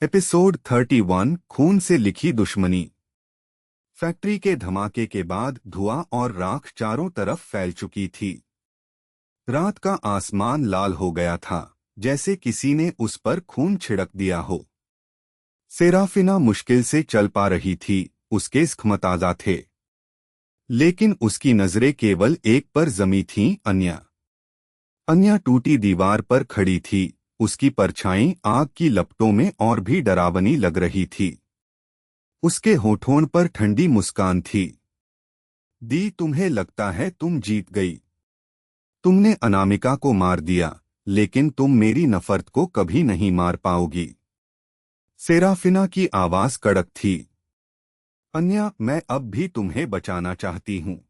Episode 31 खून से लिखी दुश्मनी। फैक्ट्री के धमाके के बाद धुआं और राख चारों तरफ फैल चुकी थी। रात का आसमान लाल हो गया था, जैसे किसी ने उस पर खून छिड़क दिया हो। सेराफिना मुश्किल से चल पा रही थी, उसके जख्म ताजा थे, लेकिन उसकी नजरें केवल एक पर जमी थीं, अन्या। अन्या टूटी दीवार पर खड़ी थी, उसकी परछाई आग की लपटों में और भी डरावनी लग रही थी। उसके होठों पर ठंडी मुस्कान थी। दी, तुम्हें लगता है तुम जीत गई। तुमने अनामिका को मार दिया, लेकिन तुम मेरी नफरत को कभी नहीं मार पाओगी। सेराफिना की आवाज कड़क थी। अन्या, मैं अब भी तुम्हें बचाना चाहती हूँ,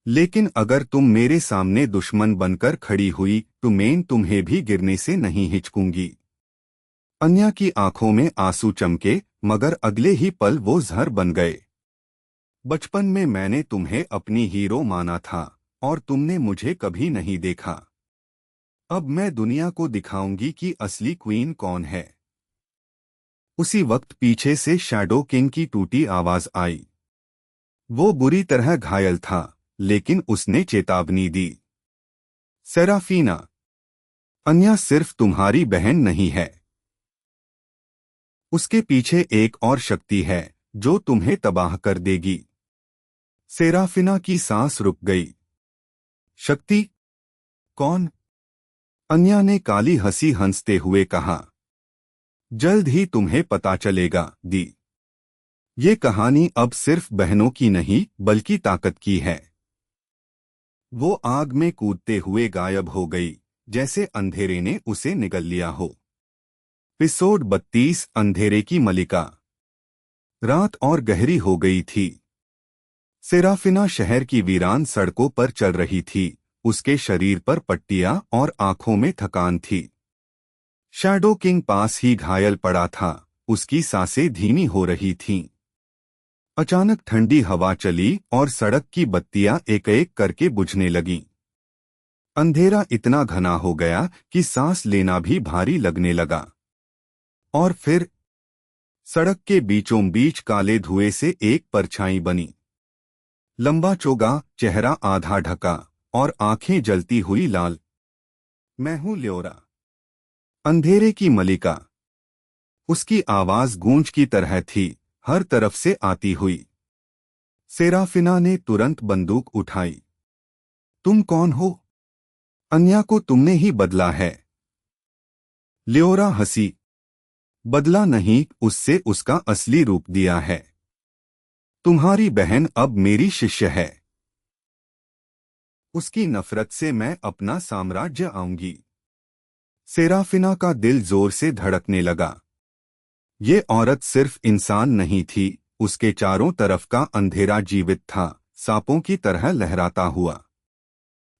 लेकिन अगर तुम मेरे सामने दुश्मन बनकर खड़ी हुई तो मैं तुम्हें भी गिरने से नहीं हिचकूंगी। अन्या की आंखों में आंसू चमके, मगर अगले ही पल वो जहर बन गए। बचपन में मैंने तुम्हें अपनी हीरो माना था और तुमने मुझे कभी नहीं देखा। अब मैं दुनिया को दिखाऊंगी कि असली क्वीन कौन है। उसी वक्त पीछे से शैडो किंग की टूटी आवाज आई। वो बुरी तरह घायल था, लेकिन उसने चेतावनी दी। सेराफिना, अन्या सिर्फ तुम्हारी बहन नहीं है। उसके पीछे एक और शक्ति है जो तुम्हें तबाह कर देगी। सेराफिना की सांस रुक गई। शक्ति? कौन? अन्या ने काली हंसी हंसते हुए कहा। जल्द ही तुम्हें पता चलेगा, दी। ये कहानी अब सिर्फ बहनों की नहीं बल्कि ताकत की है। वो आग में कूदते हुए गायब हो गई, जैसे अंधेरे ने उसे निगल लिया हो। एपिसोड 32 अंधेरे की मलिका। रात और गहरी हो गई थी। सेराफिना शहर की वीरान सड़कों पर चल रही थी, उसके शरीर पर पट्टियां और आंखों में थकान थी। शैडो किंग पास ही घायल पड़ा था, उसकी सांसें धीमी हो रही थीं। अचानक ठंडी हवा चली और सड़क की बत्तियां एक एक करके बुझने लगीं। अंधेरा इतना घना हो गया कि सांस लेना भी भारी लगने लगा। और फिर सड़क के बीचों बीच काले धुएं से एक परछाई बनी। लंबा चौगा चेहरा आधा ढका और आंखें जलती हुई लाल। मैं हूं ल्योरा, अंधेरे की मलिका। उसकी आवाज गूंज की तरह थी, हर तरफ से आती हुई। सेराफिना ने तुरंत बंदूक उठाई। तुम कौन हो? अन्या को तुमने ही बदला है। ल्योरा हंसी। बदला नहीं, उससे उसका असली रूप दिया है। तुम्हारी बहन अब मेरी शिष्य है। उसकी नफरत से मैं अपना साम्राज्य आऊंगी। सेराफिना का दिल जोर से धड़कने लगा। ये औरत सिर्फ इंसान नहीं थी, उसके चारों तरफ का अंधेरा जीवित था, सांपों की तरह लहराता हुआ।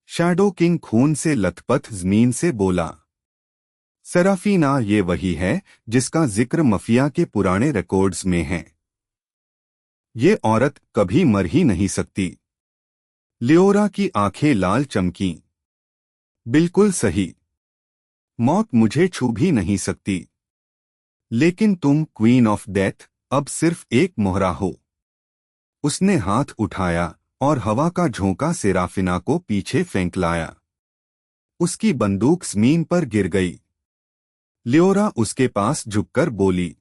शैडो किंग खून से लथपथ जमीन से बोला। सेराफिना, ये वही है जिसका जिक्र मफिया के पुराने रिकॉर्ड्स में है। ये औरत कभी मर ही नहीं सकती। लियोरा की आंखें लाल चमकीं। बिल्कुल सही। मौत मुझे छू भी नहीं सकती, लेकिन तुम क्वीन ऑफ डेथ अब सिर्फ एक मोहरा हो। उसने हाथ उठाया और हवा का झोंका सेराफिना को पीछे फेंक लाया। उसकी बंदूक जमीन पर गिर गई। लियोरा उसके पास झुककर बोली,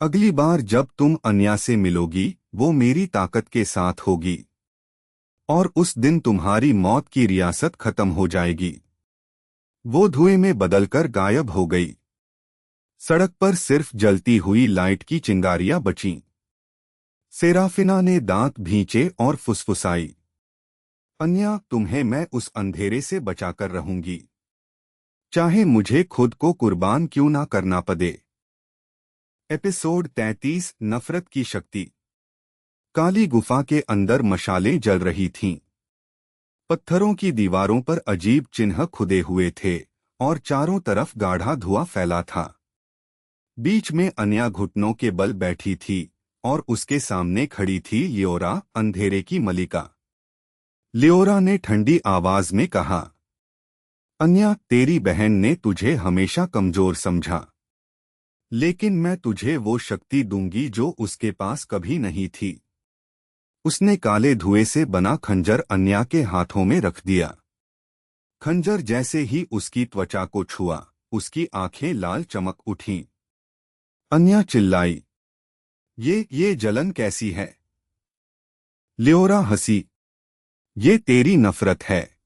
अगली बार जब तुम अन्या से मिलोगी, वो मेरी ताकत के साथ होगी, और उस दिन तुम्हारी मौत की रियासत खत्म हो जाएगी। वो धुएं में बदलकर गायब हो गई। सड़क पर सिर्फ जलती हुई लाइट की चिंगारियां बचीं। सेराफिना ने दांत भींचे और फुसफुसाई, अन्या, तुम्हें मैं उस अंधेरे से बचाकर रहूंगी, चाहे मुझे खुद को कुर्बान क्यों ना करना पड़े। एपिसोड 33 नफरत की शक्ति। काली गुफा के अंदर मशालें जल रही थीं। पत्थरों की दीवारों पर अजीब चिन्ह खुदे हुए थे और चारों तरफ गाढ़ा धुआं फैला था। बीच में अन्या घुटनों के बल बैठी थी और उसके सामने खड़ी थी लियोरा, अंधेरे की मलिका। लियोरा ने ठंडी आवाज में कहा, अन्या, तेरी बहन ने तुझे हमेशा कमजोर समझा। लेकिन मैं तुझे वो शक्ति दूंगी जो उसके पास कभी नहीं थी। उसने काले धुएं से बना खंजर अन्या के हाथों में रख दिया। खंजर जैसे ही उसकी त्वचा को छुआ, उसकी आंखें लाल चमक उठीं। अन्या चिल्लाई, ये जलन कैसी है? लियोरा हंसी, ये तेरी नफरत है।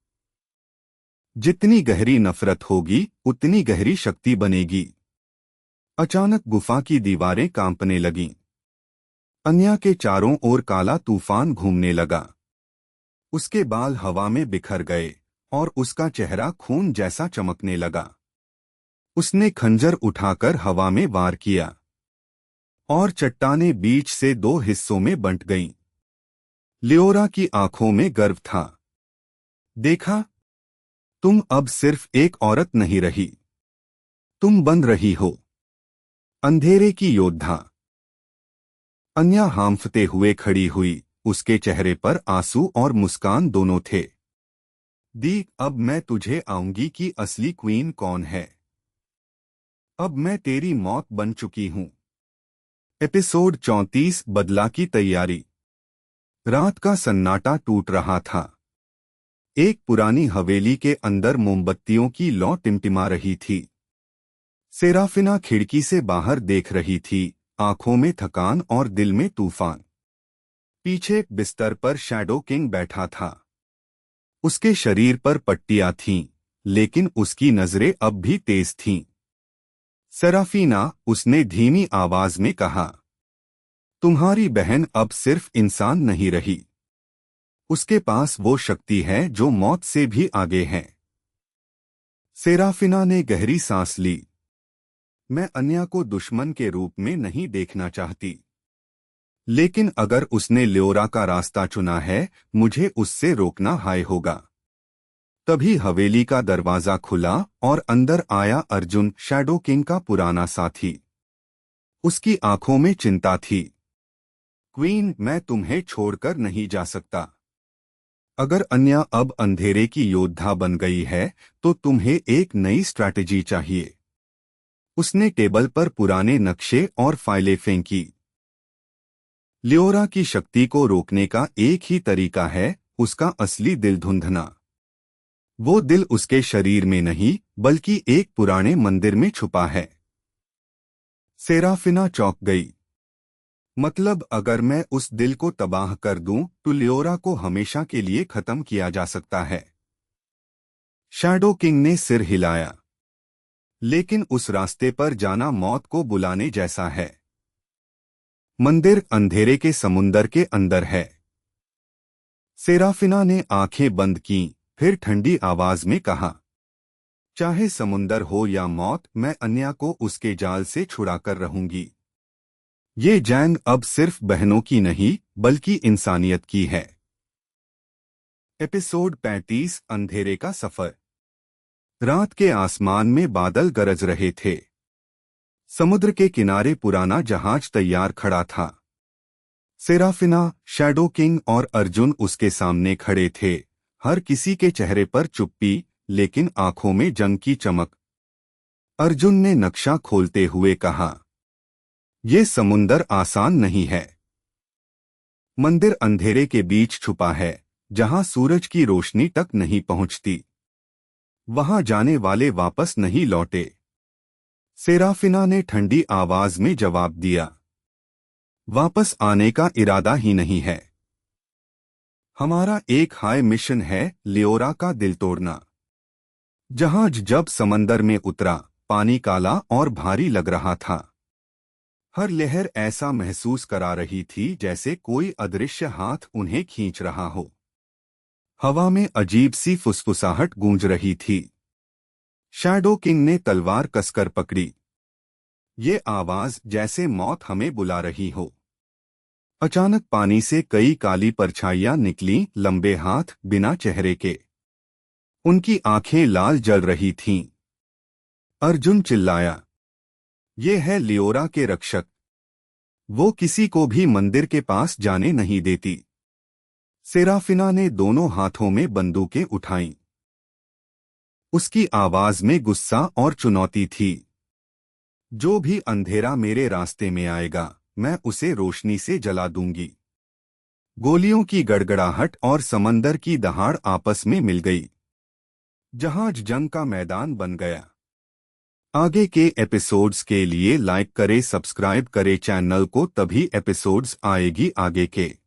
जितनी गहरी नफरत होगी उतनी गहरी शक्ति बनेगी। अचानक गुफा की दीवारें कांपने लगीं। अन्या के चारों ओर काला तूफान घूमने लगा। उसके बाल हवा में बिखर गए और उसका चेहरा खून जैसा चमकने लगा। उसने खंजर उठाकर हवा में वार किया और चट्टानें बीच से दो हिस्सों में बंट गईं। लियोरा की आंखों में गर्व था। देखा, तुम अब सिर्फ एक औरत नहीं रही, तुम बन रही हो अंधेरे की योद्धा। अन्या हांफते हुए खड़ी हुई, उसके चेहरे पर आंसू और मुस्कान दोनों थे। दी, अब मैं तुझे आऊंगी कि असली क्वीन कौन है। अब मैं तेरी मौत बन चुकी हूं। एपिसोड 34 बदला की तैयारी। रात का सन्नाटा टूट रहा था। एक पुरानी हवेली के अंदर मोमबत्तियों की लौ टिमटिमा रही थी। सेराफिना खिड़की से बाहर देख रही थी, आंखों में थकान और दिल में तूफान। पीछे बिस्तर पर शैडो किंग बैठा था। उसके शरीर पर पट्टियां थीं, लेकिन उसकी नजरें अब भी तेज थीं। सेराफिना, उसने धीमी आवाज में कहा, तुम्हारी बहन अब सिर्फ इंसान नहीं रही। उसके पास वो शक्ति है जो मौत से भी आगे है। सेराफिना ने गहरी सांस ली। मैं अन्या को दुश्मन के रूप में नहीं देखना चाहती, लेकिन अगर उसने लियोरा का रास्ता चुना है, मुझे उससे रोकना हाय होगा। तभी हवेली का दरवाजा खुला और अंदर आया अर्जुन, शैडो किंग का पुराना साथी। उसकी आंखों में चिंता थी। क्वीन, मैं तुम्हें छोड़कर नहीं जा सकता। अगर अन्या अब अंधेरे की योद्धा बन गई है, तो तुम्हें एक नई स्ट्रैटेजी चाहिए। उसने टेबल पर पुराने नक्शे और फाइलें फेंकी। लियोरा की शक्ति को रोकने का एक ही तरीका है, उसका असली दिल ढूंढना। वो दिल उसके शरीर में नहीं, बल्कि एक पुराने मंदिर में छुपा है। सेराफिना चौंक गई। मतलब अगर मैं उस दिल को तबाह कर दूं, तो लियोरा को हमेशा के लिए खत्म किया जा सकता है। शैडो किंग ने सिर हिलाया। लेकिन उस रास्ते पर जाना मौत को बुलाने जैसा है। मंदिर अंधेरे के समुंदर के अंदर है। सेराफिना ने आंखें बंद कीं, फिर ठंडी आवाज में कहा, चाहे समुंदर हो या मौत, मैं अन्या को उसके जाल से छुड़ाकर रहूंगी। ये जंग अब सिर्फ बहनों की नहीं, बल्कि इंसानियत की है। एपिसोड 35 अंधेरे का सफर। रात के आसमान में बादल गरज रहे थे। समुद्र के किनारे पुराना जहाज तैयार खड़ा था। सेराफिना, शैडो किंग और अर्जुन उसके सामने खड़े थे, हर किसी के चेहरे पर चुप्पी, लेकिन आंखों में जंग की चमक। अर्जुन ने नक्शा खोलते हुए कहा, ये समुंदर आसान नहीं है। मंदिर अंधेरे के बीच छुपा है, जहां सूरज की रोशनी तक नहीं पहुंचती। वहां जाने वाले वापस नहीं लौटे। सेराफिना ने ठंडी आवाज में जवाब दिया, वापस आने का इरादा ही नहीं है। हमारा एक हाई मिशन है, लियोरा का दिल तोड़ना। जहाज जब समंदर में उतरा, पानी काला और भारी लग रहा था। हर लहर ऐसा महसूस करा रही थी जैसे कोई अदृश्य हाथ उन्हें खींच रहा हो। हवा में अजीब सी फुसफुसाहट गूंज रही थी। शैडो किंग ने तलवार कसकर पकड़ी। ये आवाज जैसे मौत हमें बुला रही हो। अचानक पानी से कई काली परछाइयां निकलीं, लंबे हाथ, बिना चेहरे के। उनकी आंखें लाल जल रही थीं। अर्जुन चिल्लाया, ये है लियोरा के रक्षक। वो किसी को भी मंदिर के पास जाने नहीं देती। सेराफिना ने दोनों हाथों में बंदूकें उठाईं। उसकी आवाज में गुस्सा और चुनौती थी। जो भी अंधेरा मेरे रास्ते में आएगा मैं उसे रोशनी से जला दूंगी। गोलियों की गड़गड़ाहट और समंदर की दहाड़ आपस में मिल गई। जहाज जंग का मैदान बन गया। आगे के एपिसोड्स के लिए लाइक करें, सब्सक्राइब करें चैनल को, तभी एपिसोड्स आएगी आगे के।